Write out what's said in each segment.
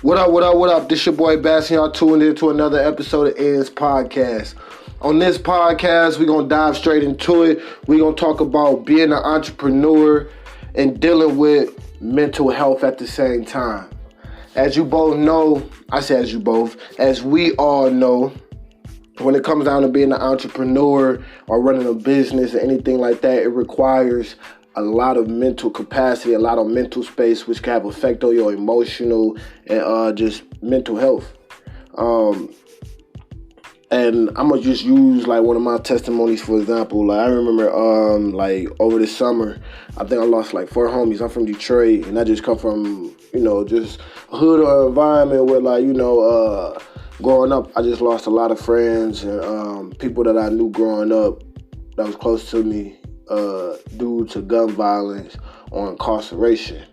What up, what up, what up? This your boy Bass, and y'all tuned in to another episode of Ed's Podcast. On this podcast, we're going to dive straight into it. We're going to talk about being an entrepreneur and dealing with mental health at the same time. As you both know, as we all know, when it comes down to being an entrepreneur or running a business or anything like that, it requires a lot of mental capacity, a lot of mental space, which can have effect on your emotional and just mental health. And I'm gonna just use like one of my testimonies for example. Like I remember, like over the summer, I think I lost like 4 homies. I'm from Detroit, and I just come from just a hood or environment where growing up, I just lost a lot of friends and people that I knew growing up that was close to me. Due to gun violence or incarceration.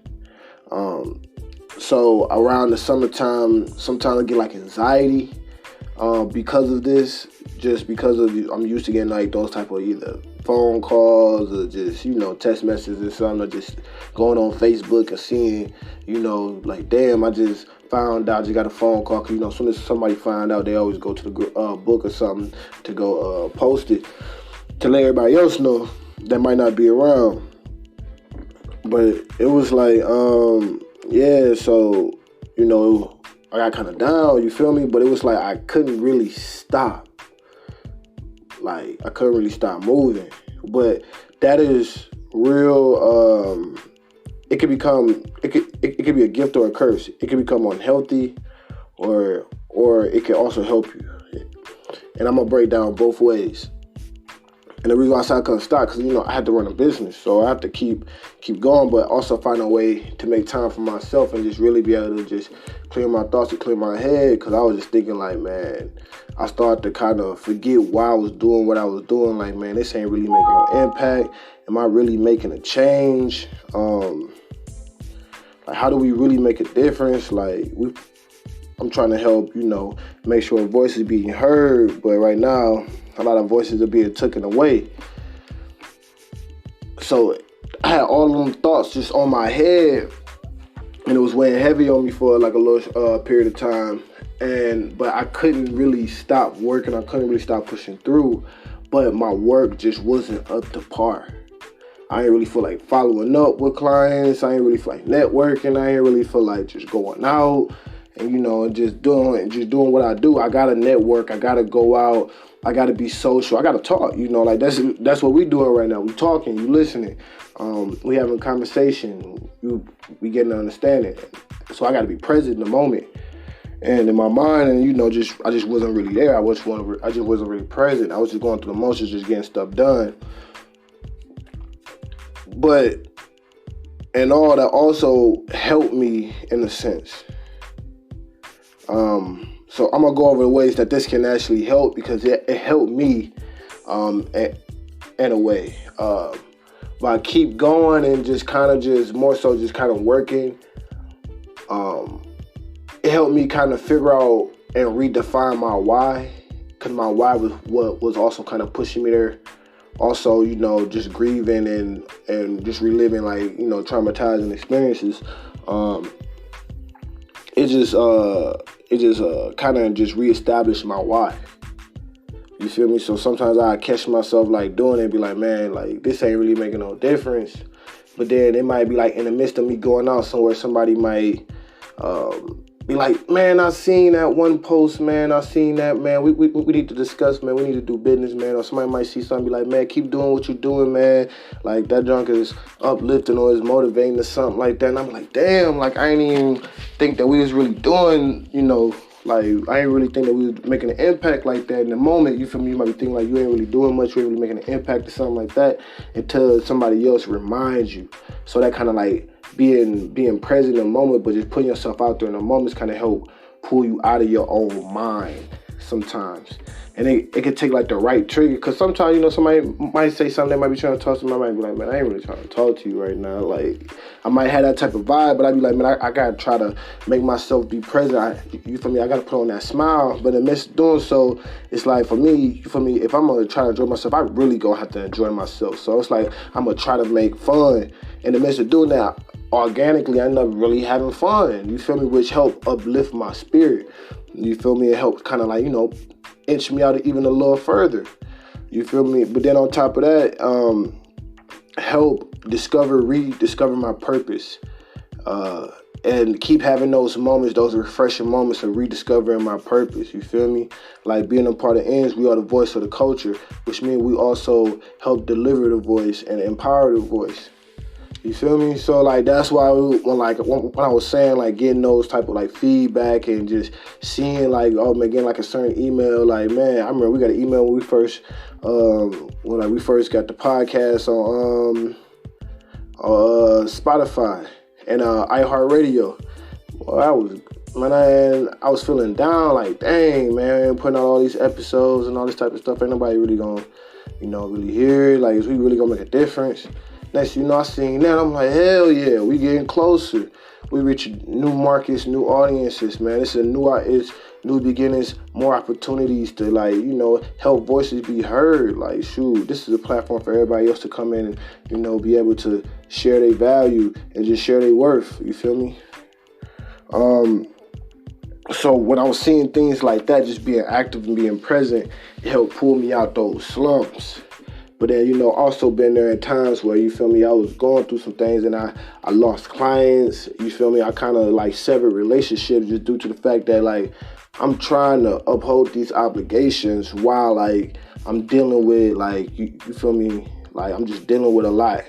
So around the summertime, sometimes I get like anxiety because of this, just because of I'm used to getting like those type of either phone calls or just, text messages or something, or just going on Facebook and seeing, like, damn, I just found out, I just got a phone call, because, as soon as somebody find out, they always go to the book or something to go post it to let everybody else know that might not be around. But it was like, so, I got kind of down, you feel me? But it was like I couldn't really stop. Like, I couldn't really stop moving. But that is real, it could be a gift or a curse. It can become unhealthy or it can also help you. And I'm going to break down both ways. And the reason why I said I couldn't stop, because, I had to run a business. So I have to keep going, but also find a way to make time for myself and just really be able to just clear my thoughts and clear my head. Because I was just thinking like, man, I started to kind of forget why I was doing what I was doing. Like, man, this ain't really making no impact. Am I really making a change? Like, how do we really make a difference? Like, I'm trying to help, make sure a voice is being heard. But right now, a lot of voices are being taken away. So I had all of them thoughts just on my head, and it was weighing heavy on me for like a little period of time. But I couldn't really stop working. I couldn't really stop pushing through. But my work just wasn't up to par. I ain't really feel like following up with clients. I ain't really feel like networking. I ain't really feel like just going out and just doing what I do. I gotta network. I gotta go out. I gotta be social. I gotta talk. Like that's what we doing right now. We talking. You listening. We having a conversation. We getting to understand it. So I gotta be present in the moment. And in my mind, and I just wasn't really there. I just wasn't really present. I was just going through the motions, just getting stuff done. And all that also helped me in a sense. So I'm gonna go over the ways that this can actually help, because it helped me in a way. But I keep going and just kind of working. It helped me kind of figure out and redefine my why, because my why was what was also kind of pushing me there. Also, just grieving and just reliving like, traumatizing experiences. It just kind of just reestablished my why. You feel me? So sometimes I catch myself like doing it and be like, man, like this ain't really making no difference. But then it might be like in the midst of me going out somewhere, somebody might be like, man, I seen that one post, man. I seen that, man. We need to discuss, man. We need to do business, man. Or somebody might see something, be like, man, keep doing what you're doing, man. Like that junk is uplifting or is motivating or something like that. And I'm like, damn, like I ain't even think that we was really doing, like I ain't really think that we was making an impact like that in the moment. You feel me? You might be thinking like you ain't really doing much, you ain't really making an impact or something like that until somebody else reminds you. So that kind of like being present in the moment, but just putting yourself out there in the moment kind of help pull you out of your own mind sometimes. And it can take like the right trigger, because sometimes, somebody might say something, they might be trying to talk to me, I might be like, man, I ain't really trying to talk to you right now. Like, I might have that type of vibe, but I'd be like, man, I gotta try to make myself be present. You feel me? I gotta put on that smile. But in the midst of doing so, it's like, for me, you feel me, if I'm gonna try to enjoy myself, I really gonna have to enjoy myself. So it's like, I'm gonna try to make fun. In the midst of doing that, organically I end up really having fun. You feel me? Which helped uplift my spirit. You feel me? It helped kind of like, inch me out even a little further. You feel me? But then on top of that, help rediscover my purpose. And keep having those moments, those refreshing moments of rediscovering my purpose. You feel me? Like being a part of ENDS, we are the voice of the culture, which means we also help deliver the voice and empower the voice. You feel me? So like that's why when I was saying like getting those type of like feedback and just seeing like getting like a certain email, like man, I remember we got an email when we first we first got the podcast on Spotify and iHeartRadio. Well, I was feeling down, like dang man, putting out all these episodes and all this type of stuff. Ain't nobody really gonna, really hear it. Like, is we really gonna make a difference? Next thing you know, I seen that. I'm like, hell yeah, we getting closer. We reach new markets, new audiences, man. It's new beginnings, more opportunities to help voices be heard. Like, shoot, this is a platform for everybody else to come in and, be able to share their value and just share their worth. You feel me? So when I was seeing things like that, just being active and being present, it helped pull me out those slumps. But then, also been there at times where, you feel me, I was going through some things and I lost clients. You feel me? I kind of severed relationships just due to the fact that I'm trying to uphold these obligations while I'm dealing with you feel me? I'm just dealing with a lot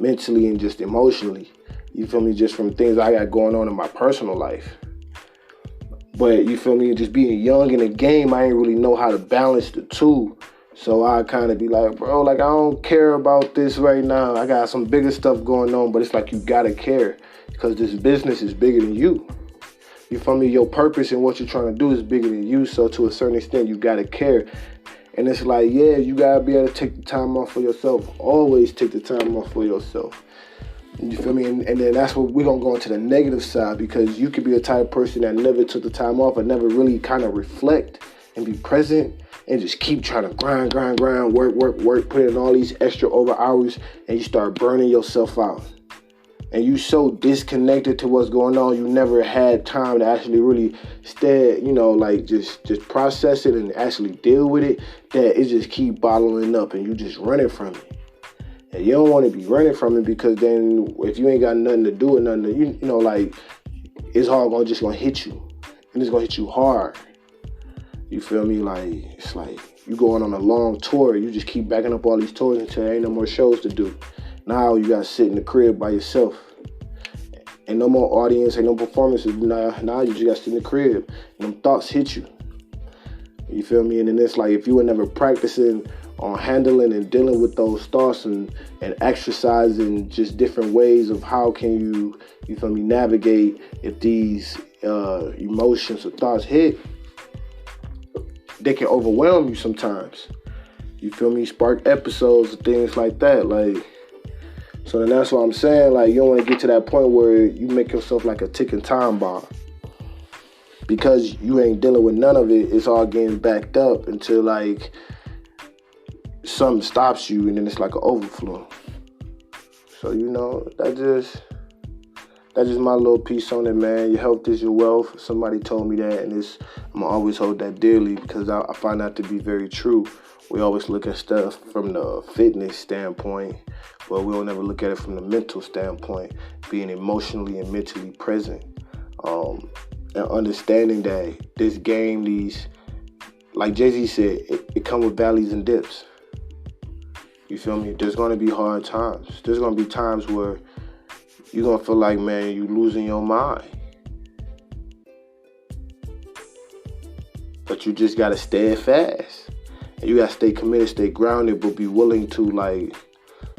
mentally and just emotionally. You feel me? Just from things I got going on in my personal life. But you feel me? Just being young in the game, I ain't really know how to balance the two. So I kind of be like, bro, I don't care about this right now. I got some bigger stuff going on, but it's you gotta care because this business is bigger than you. You feel me? Your purpose and what you're trying to do is bigger than you. So to a certain extent, you gotta care. And it's yeah, you gotta be able to take the time off for yourself. Always take the time off for yourself. You feel me? And then that's what we're gonna go into the negative side, because you could be the type of person that never took the time off and never really kind of reflect and be present and just keep trying to grind, work, put in all these extra over hours, and you start burning yourself out. And you so disconnected to what's going on, you never had time to actually really stay, just process it and actually deal with it, that it just keep bottling up and you just running from it. And you don't want to be running from it, because then if you ain't got nothing to do with nothing, it's all gonna hit you. And it's gonna hit you hard. You feel me? It's you going on a long tour. You just keep backing up all these tours until there ain't no more shows to do. Now you gotta sit in the crib by yourself. Ain't no more audience, ain't no performances. Now you just gotta sit in the crib. And them thoughts hit you. You feel me? And then it's if you were never practicing on handling and dealing with those thoughts and exercising just different ways of how can you feel me, navigate if these emotions or thoughts hit, they can overwhelm you sometimes. You feel me? Spark episodes and things like that. So then that's what I'm saying. You don't want to get to that point where you make yourself like a ticking time bomb. Because you ain't dealing with none of it, it's all getting backed up until something stops you, and then it's like an overflow. So that's just my little piece on it, man. Your health is your wealth. Somebody told me that, and I'm gonna always hold that dearly, because I find that to be very true. We always look at stuff from the fitness standpoint, but we don't ever look at it from the mental standpoint, being emotionally and mentally present, and understanding that this game, like Jay-Z said, it comes with valleys and dips. You feel me? There's gonna be hard times. There's gonna be times where you're going to feel like, man, you losing your mind. But you just got to stay fast. And you got to stay committed, stay grounded, but be willing to,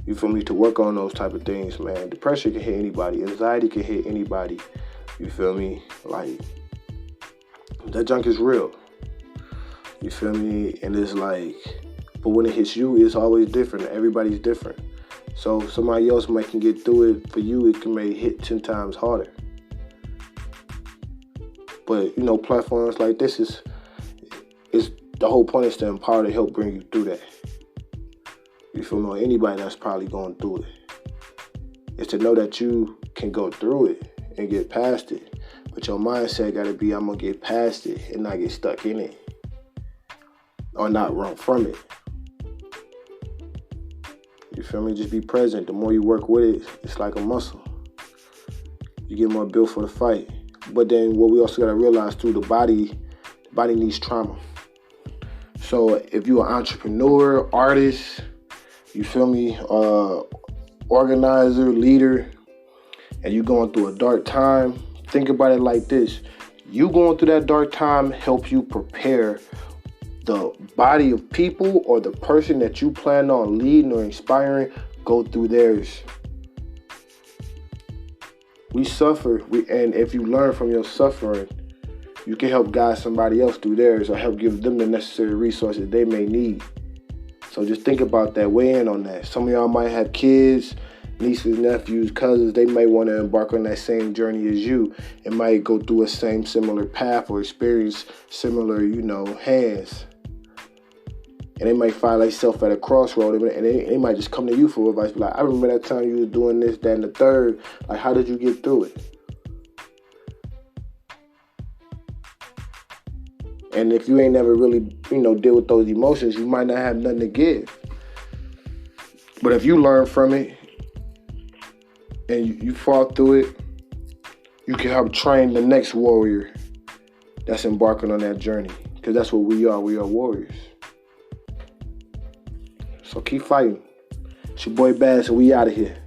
you feel me, to work on those type of things, man. Depression can hit anybody. Anxiety can hit anybody. You feel me? That junk is real. You feel me? And it's but when it hits you, it's always different. Everybody's different. So somebody else can get through it. For you, it may hit 10 times harder. But, platforms like this is the whole point is to empower, to help bring you through that. You feel me? Anybody that's probably going through it. is to know that you can go through it and get past it. But your mindset got to be, I'm going to get past it and not get stuck in it or not run from it. You feel me? Just be present. The more you work with it, it's like a muscle. You get more built for the fight. But then what we also got to realize too, the body needs trauma. So if you're an entrepreneur, artist, you feel me, organizer, leader, and you're going through a dark time, think about it like this. You going through that dark time helps you prepare the body of people or the person that you plan on leading or inspiring go through theirs. We suffer, and if you learn from your suffering, you can help guide somebody else through theirs or help give them the necessary resources they may need. So just think about that, weigh in on that. Some of y'all might have kids, nieces, nephews, cousins. They may want to embark on that same journey as you and might go through a similar path or experience similar, hands. And they might find themselves at a crossroad, and they might just come to you for advice. Be like, I remember that time you was doing this, that, and the third. Like, how did you get through it? And if you ain't never really, deal with those emotions, you might not have nothing to give. But if you learn from it and you fought through it, you can help train the next warrior that's embarking on that journey. Because that's what we are. We are warriors. So keep fighting. It's your boy Baz, and we out of here.